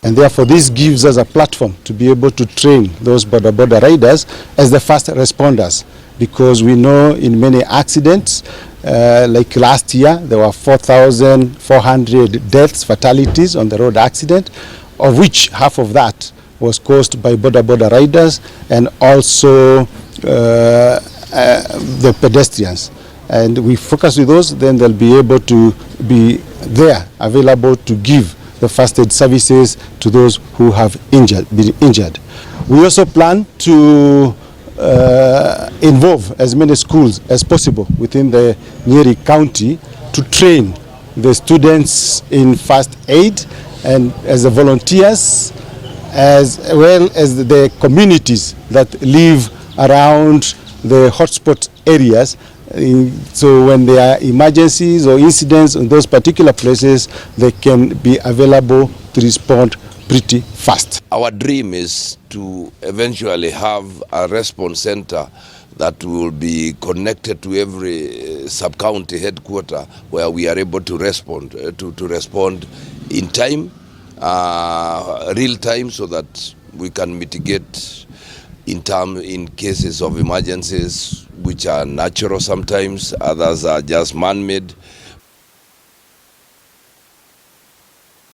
And therefore this gives us a platform to be able to train those border riders as the first responders, because we know in many accidents, like last year there were 4,400 deaths, fatalities on the road accident, of which half of that was caused by border riders and also the pedestrians. And we focus with those, then they'll be able to be there, available to give the first aid services to those who have been injured. We also plan to involve as many schools as possible within the Nyeri County to train the students in first aid and as the volunteers, as well as the communities that live around the hotspot areas. So when there are emergencies or incidents in those particular places, they can be available to respond pretty fast. Our dream is to eventually have a response center that will be connected to every sub-county headquarter where we are able to respond to respond in time, real time, so that we can mitigate in cases of emergencies which are natural sometimes, others are just man-made.